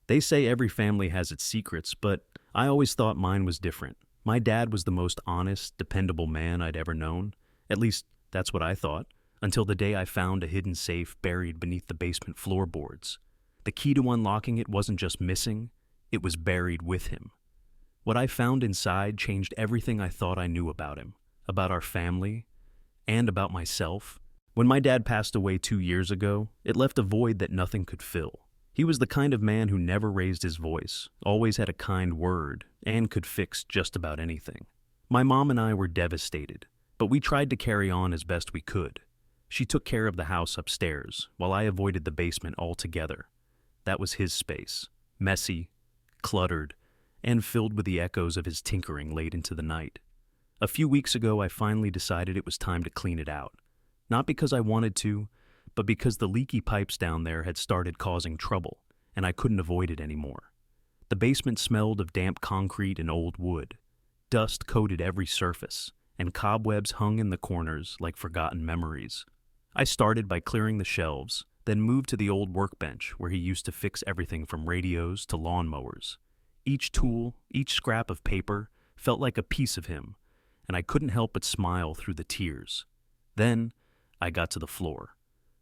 They say every family has its secrets, but I always thought mine was different. My dad was the most honest, dependable man I'd ever known. At least, that's what I thought, until the day I found a hidden safe buried beneath the basement floorboards. The key to unlocking it wasn't just missing, it was buried with him. What I found inside changed everything I thought I knew about him, about our family, and about myself. When my dad passed away 2 years ago, it left a void that nothing could fill. He was the kind of man who never raised his voice, always had a kind word, and could fix just about anything. My mom and I were devastated, but we tried to carry on as best we could. She took care of the house upstairs, while I avoided the basement altogether. That was his space, messy, cluttered, and filled with the echoes of his tinkering late into the night. A few weeks ago, I finally decided it was time to clean it out. Not because I wanted to, but because the leaky pipes down there had started causing trouble, and I couldn't avoid it anymore. The basement smelled of damp concrete and old wood. Dust coated every surface, and cobwebs hung in the corners like forgotten memories. I started by clearing the shelves, then moved to the old workbench where he used to fix everything from radios to lawnmowers. Each tool, each scrap of paper, felt like a piece of him, and I couldn't help but smile through the tears. Then, I got to the floor.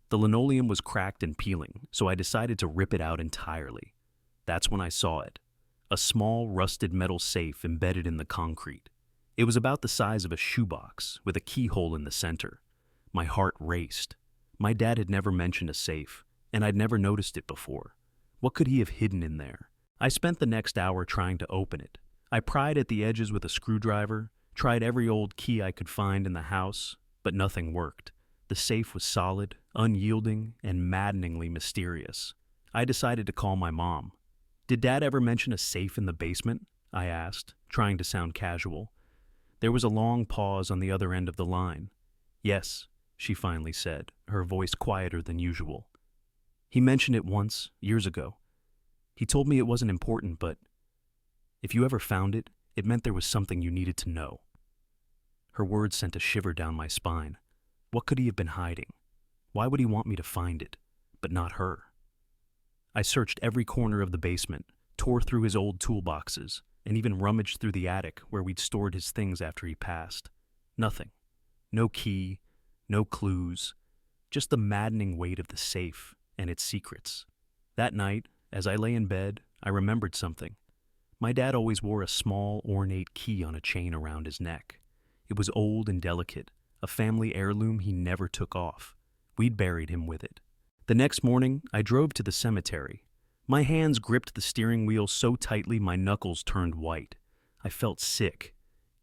The linoleum was cracked and peeling, so I decided to rip it out entirely. That's when I saw it. A small, rusted metal safe embedded in the concrete. It was about the size of a shoebox, with a keyhole in the center. My heart raced. My dad had never mentioned a safe, and I'd never noticed it before. What could he have hidden in there? I spent the next hour trying to open it. I pried at the edges with a screwdriver, tried every old key I could find in the house, but nothing worked. The safe was solid, unyielding, and maddeningly mysterious. I decided to call my mom. "Did Dad ever mention a safe in the basement?" I asked, trying to sound casual. There was a long pause on the other end of the line. "Yes," she finally said, her voice quieter than usual. "He mentioned it once, years ago. He told me it wasn't important, but if you ever found it, it meant there was something you needed to know." Her words sent a shiver down my spine. What could he have been hiding? Why would he want me to find it, but not her? I searched every corner of the basement, tore through his old toolboxes, and even rummaged through the attic where we'd stored his things after he passed. Nothing. No key, no clues, just the maddening weight of the safe and its secrets. That night, as I lay in bed, I remembered something. My dad always wore a small, ornate key on a chain around his neck. It was old and delicate, a family heirloom he never took off. We'd buried him with it. The next morning, I drove to the cemetery. My hands gripped the steering wheel so tightly my knuckles turned white. I felt sick,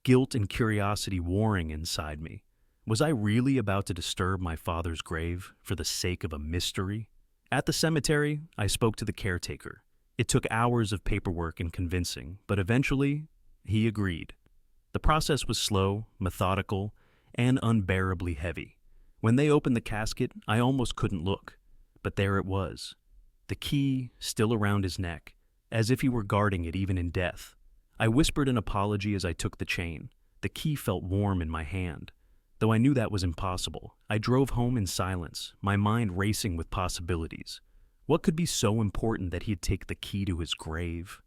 guilt and curiosity warring inside me. Was I really about to disturb my father's grave for the sake of a mystery? At the cemetery, I spoke to the caretaker. It took hours of paperwork and convincing, but eventually, he agreed. The process was slow, methodical, and unbearably heavy. When they opened the casket, I almost couldn't look. But there it was, the key still around his neck, as if he were guarding it even in death. I whispered an apology as I took the chain. The key felt warm in my hand. Though I knew that was impossible, I drove home in silence, my mind racing with possibilities. What could be so important that he'd take the key to his grave?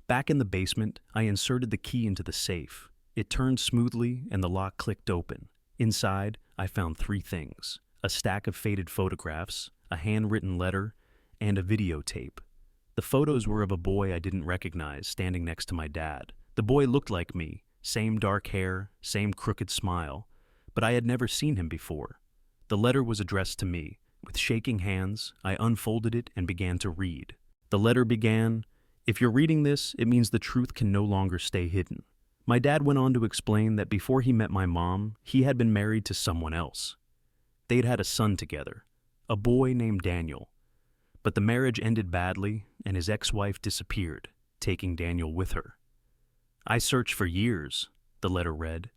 Back in the basement, I inserted the key into the safe. It turned smoothly and the lock clicked open. Inside, I found 3 things: a stack of faded photographs, a handwritten letter, and a videotape. The photos were of a boy I didn't recognize standing next to my dad. The boy looked like me, same dark hair, same crooked smile, but I had never seen him before. The letter was addressed to me. With shaking hands, I unfolded it and began to read. The letter began, "If you're reading this, it means the truth can no longer stay hidden." My dad went on to explain that before he met my mom, he had been married to someone else. They'd had a son together, a boy named Daniel. But the marriage ended badly, and his ex-wife disappeared, taking Daniel with her. "I searched for years," the letter read.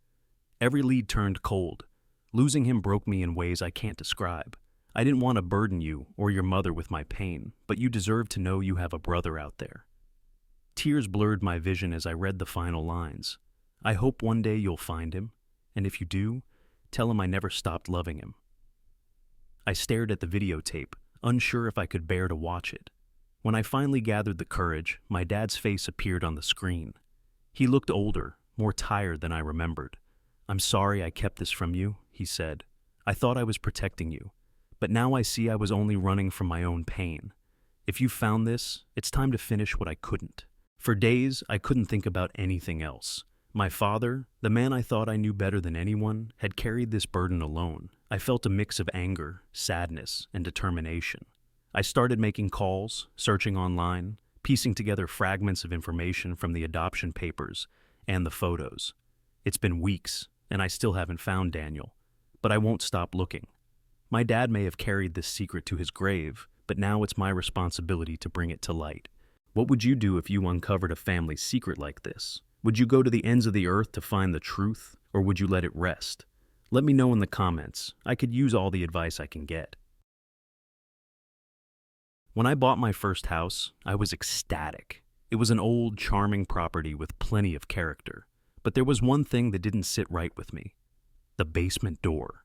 "Every lead turned cold. Losing him broke me in ways I can't describe. I didn't want to burden you or your mother with my pain, but you deserve to know you have a brother out there." Tears blurred my vision as I read the final lines. "I hope one day you'll find him, and if you do, tell him I never stopped loving him." I stared at the videotape, unsure if I could bear to watch it. When I finally gathered the courage, my dad's face appeared on the screen. He looked older, more tired than I remembered. "I'm sorry I kept this from you," he said. "I thought I was protecting you, but now I see I was only running from my own pain. If you found this, it's time to finish what I couldn't." For days, I couldn't think about anything else. My father, the man I thought I knew better than anyone, had carried this burden alone. I felt a mix of anger, sadness, and determination. I started making calls, searching online, piecing together fragments of information from the adoption papers and the photos. It's been weeks, and I still haven't found Daniel, but I won't stop looking. My dad may have carried this secret to his grave, but now it's my responsibility to bring it to light. What would you do if you uncovered a family secret like this? Would you go to the ends of the earth to find the truth, or would you let it rest? Let me know in the comments. I could use all the advice I can get. When I bought my first house, I was ecstatic. It was an old, charming property with plenty of character. But there was one thing that didn't sit right with me: the basement door.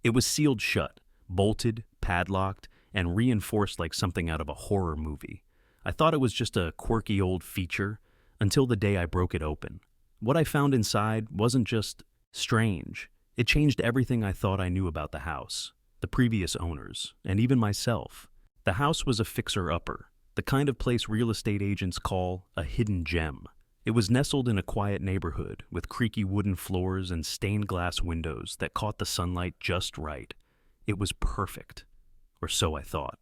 It was sealed shut, bolted, padlocked, and reinforced like something out of a horror movie. I thought it was just a quirky old feature until the day I broke it open. What I found inside wasn't just strange. It changed everything I thought I knew about the house, the previous owners, and even myself. The house was a fixer-upper, the kind of place real estate agents call a hidden gem. It was nestled in a quiet neighborhood with creaky wooden floors and stained glass windows that caught the sunlight just right. It was perfect, or so I thought.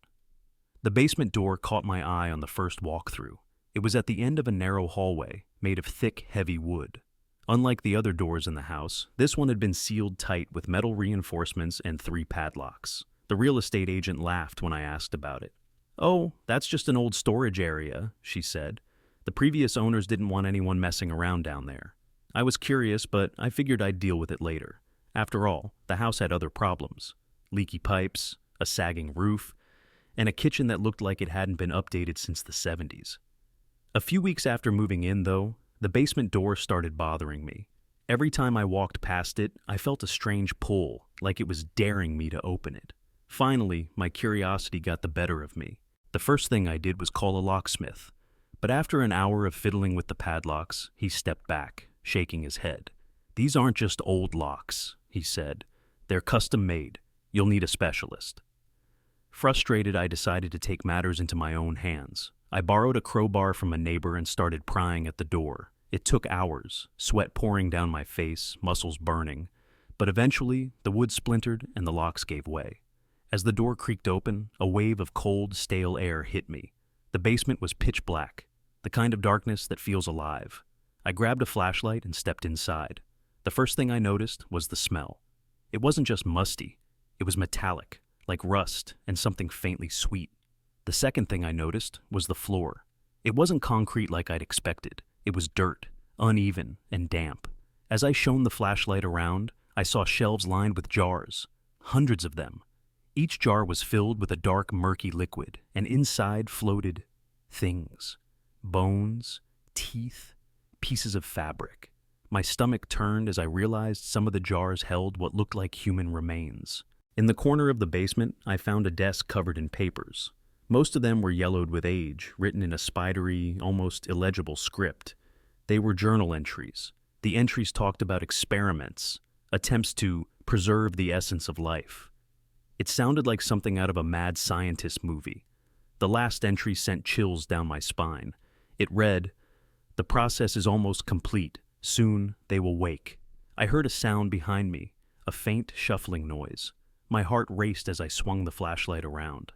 The basement door caught my eye on the first walkthrough. It was at the end of a narrow hallway made of thick, heavy wood. Unlike the other doors in the house, this one had been sealed tight with metal reinforcements and 3 padlocks. The real estate agent laughed when I asked about it. "Oh, that's just an old storage area," she said. "The previous owners didn't want anyone messing around down there." I was curious, but I figured I'd deal with it later. After all, the house had other problems: leaky pipes, a sagging roof, and a kitchen that looked like it hadn't been updated since the 70s. A few weeks after moving in, though, the basement door started bothering me. Every time I walked past it, I felt a strange pull, like it was daring me to open it. Finally, my curiosity got the better of me. The first thing I did was call a locksmith. But after an hour of fiddling with the padlocks, he stepped back, shaking his head. "These aren't just old locks," he said. "They're custom made. You'll need a specialist." Frustrated, I decided to take matters into my own hands. I borrowed a crowbar from a neighbor and started prying at the door. It took hours, sweat pouring down my face, muscles burning. But eventually, the wood splintered and the locks gave way. As the door creaked open, a wave of cold, stale air hit me. The basement was pitch black, the kind of darkness that feels alive. I grabbed a flashlight and stepped inside. The first thing I noticed was the smell. It wasn't just musty. It was metallic, like rust and something faintly sweet. The second thing I noticed was the floor. It wasn't concrete like I'd expected. It was dirt, uneven and damp. As I shone the flashlight around, I saw shelves lined with jars, hundreds of them. Each jar was filled with a dark, murky liquid, and inside floated things: bones, teeth, pieces of fabric. My stomach turned as I realized some of the jars held what looked like human remains. In the corner of the basement, I found a desk covered in papers. Most of them were yellowed with age, written in a spidery, almost illegible script. They were journal entries. The entries talked about experiments, attempts to preserve the essence of life. It sounded like something out of a mad scientist movie. The last entry sent chills down my spine. It read, "The process is almost complete. Soon they will wake." I heard a sound behind me, a faint shuffling noise. My heart raced as I swung the flashlight around.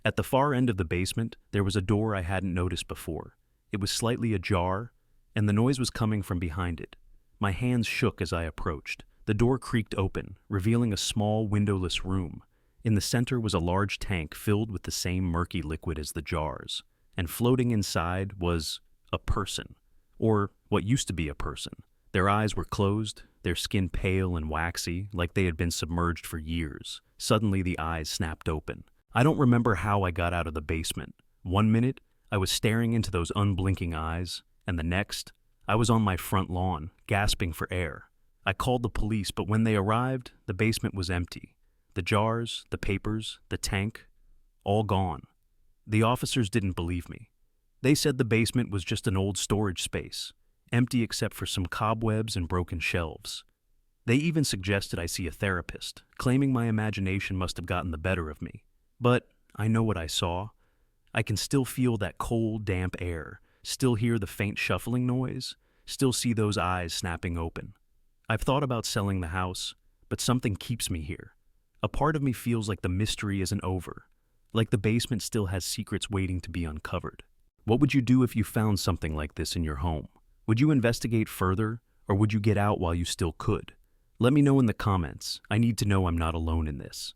At the far end of the basement, there was a door I hadn't noticed before. It was slightly ajar, and the noise was coming from behind it. My hands shook as I approached. The door creaked open, revealing a small, windowless room. In the center was a large tank filled with the same murky liquid as the jars, and floating inside was a person, or what used to be a person. Their eyes were closed, their skin pale and waxy, like they had been submerged for years. Suddenly the eyes snapped open. I don't remember how I got out of the basement. One minute, I was staring into those unblinking eyes, and the next, I was on my front lawn, gasping for air. I called the police, but when they arrived, the basement was empty. The jars, the papers, the tank, all gone. The officers didn't believe me. They said the basement was just an old storage space, empty except for some cobwebs and broken shelves. They even suggested I see a therapist, claiming my imagination must have gotten the better of me. But I know what I saw. I can still feel that cold, damp air, still hear the faint shuffling noise, still see those eyes snapping open. I've thought about selling the house, but something keeps me here. A part of me feels like the mystery isn't over, like the basement still has secrets waiting to be uncovered. What would you do if you found something like this in your home? Would you investigate further, or would you get out while you still could? Let me know in the comments. I need to know I'm not alone in this.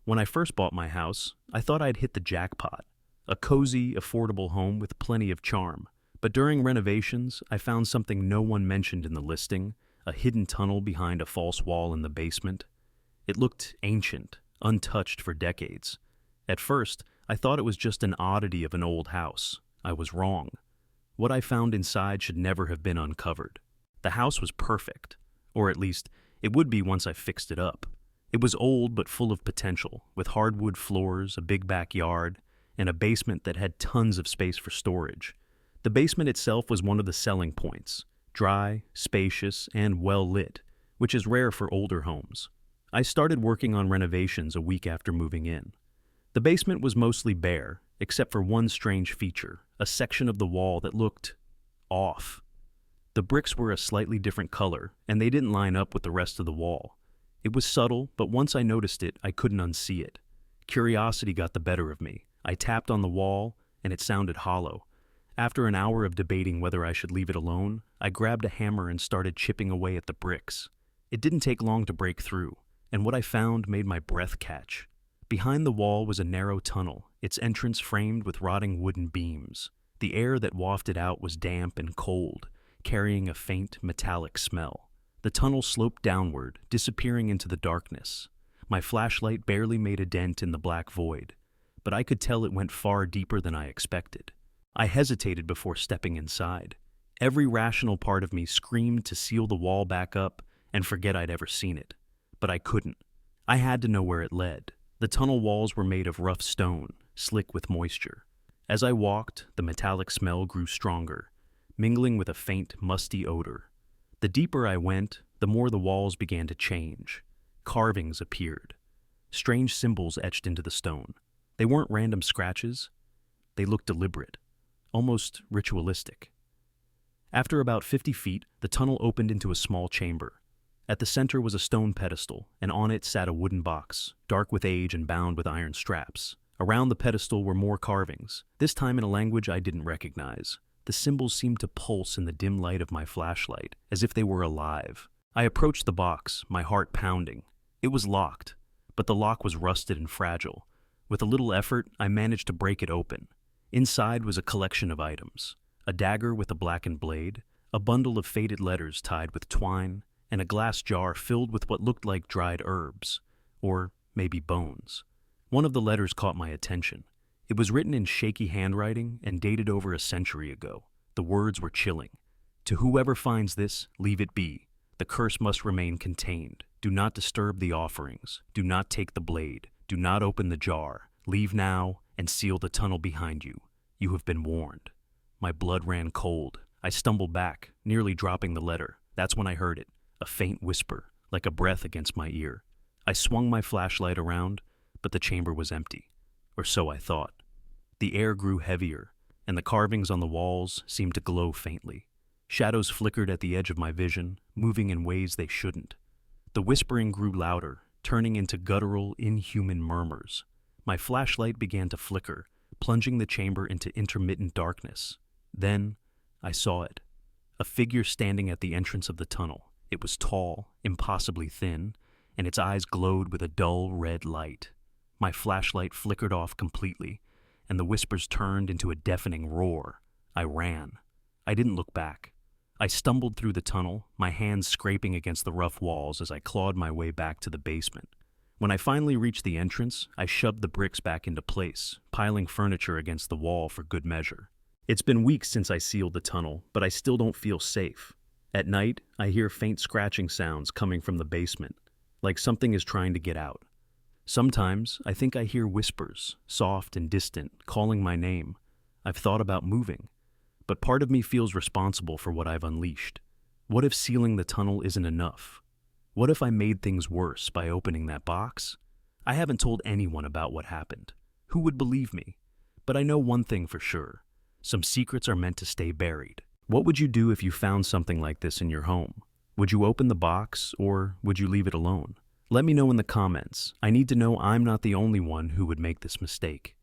When I first bought my house, I thought I'd hit the jackpot. A cozy, affordable home with plenty of charm. But during renovations, I found something no one mentioned in the listing, a hidden tunnel behind a false wall in the basement. It looked ancient, untouched for decades. At first, I thought it was just an oddity of an old house. I was wrong. What I found inside should never have been uncovered. The house was perfect, or at least it would be once I fixed it up. It was old but full of potential, with hardwood floors, a big backyard, and a basement that had tons of space for storage. The basement itself was one of the selling points, dry, spacious, and well lit, which is rare for older homes. I started working on renovations a week after moving in. The basement was mostly bare, except for one strange feature, a section of the wall that looked off. The bricks were a slightly different color, and they didn't line up with the rest of the wall. It was subtle, but once I noticed it, I couldn't unsee it. Curiosity got the better of me. I tapped on the wall, and it sounded hollow. After an hour of debating whether I should leave it alone, I grabbed a hammer and started chipping away at the bricks. It didn't take long to break through, and what I found made my breath catch. Behind the wall was a narrow tunnel, its entrance framed with rotting wooden beams. The air that wafted out was damp and cold, carrying a faint, metallic smell. The tunnel sloped downward, disappearing into the darkness. My flashlight barely made a dent in the black void, but I could tell it went far deeper than I expected. I hesitated before stepping inside. Every rational part of me screamed to seal the wall back up and forget I'd ever seen it. But I couldn't. I had to know where it led. The tunnel walls were made of rough stone, slick with moisture. As I walked, the metallic smell grew stronger, mingling with a faint, musty odor. The deeper I went, the more the walls began to change. Carvings appeared. Strange symbols etched into the stone. They weren't random scratches. They looked deliberate, almost ritualistic. After about 50 feet, the tunnel opened into a small chamber. At the center was a stone pedestal, and on it sat a wooden box, dark with age and bound with iron straps. Around the pedestal were more carvings, this time in a language I didn't recognize. The symbols seemed to pulse in the dim light of my flashlight, as if they were alive. I approached the box, my heart pounding. It was locked, but the lock was rusted and fragile. With a little effort, I managed to break it open. Inside was a collection of items: a dagger with a blackened blade, a bundle of faded letters tied with twine, and a glass jar filled with what looked like dried herbs, or maybe bones. One of the letters caught my attention. It was written in shaky handwriting and dated over a century ago. The words were chilling. "To whoever finds this, leave it be. The curse must remain contained. Do not disturb the offerings. Do not take the blade. Do not open the jar. Leave now and seal the tunnel behind you. You have been warned." My blood ran cold. I stumbled back, nearly dropping the letter. That's when I heard it, a faint whisper, like a breath against my ear. I swung my flashlight around, but the chamber was empty. Or so I thought. The air grew heavier, and the carvings on the walls seemed to glow faintly. Shadows flickered at the edge of my vision, moving in ways they shouldn't. The whispering grew louder, turning into guttural, inhuman murmurs. My flashlight began to flicker, plunging the chamber into intermittent darkness. Then, I saw it. A figure standing at the entrance of the tunnel. It was tall, impossibly thin, and its eyes glowed with a dull red light. My flashlight flickered off completely, and the whispers turned into a deafening roar. I ran. I didn't look back. I stumbled through the tunnel, my hands scraping against the rough walls as I clawed my way back to the basement. When I finally reached the entrance, I shoved the bricks back into place, piling furniture against the wall for good measure. It's been weeks since I sealed the tunnel, but I still don't feel safe. At night, I hear faint scratching sounds coming from the basement, like something is trying to get out. Sometimes I think I hear whispers, soft and distant, calling my name. I've thought about moving, but part of me feels responsible for what I've unleashed. What if sealing the tunnel isn't enough? What if I made things worse by opening that box? I haven't told anyone about what happened. Who would believe me? But I know one thing for sure. Some secrets are meant to stay buried. What would you do if you found something like this in your home? Would you open the box, or would you leave it alone? Let me know in the comments. I need to know I'm not the only one who would make this mistake.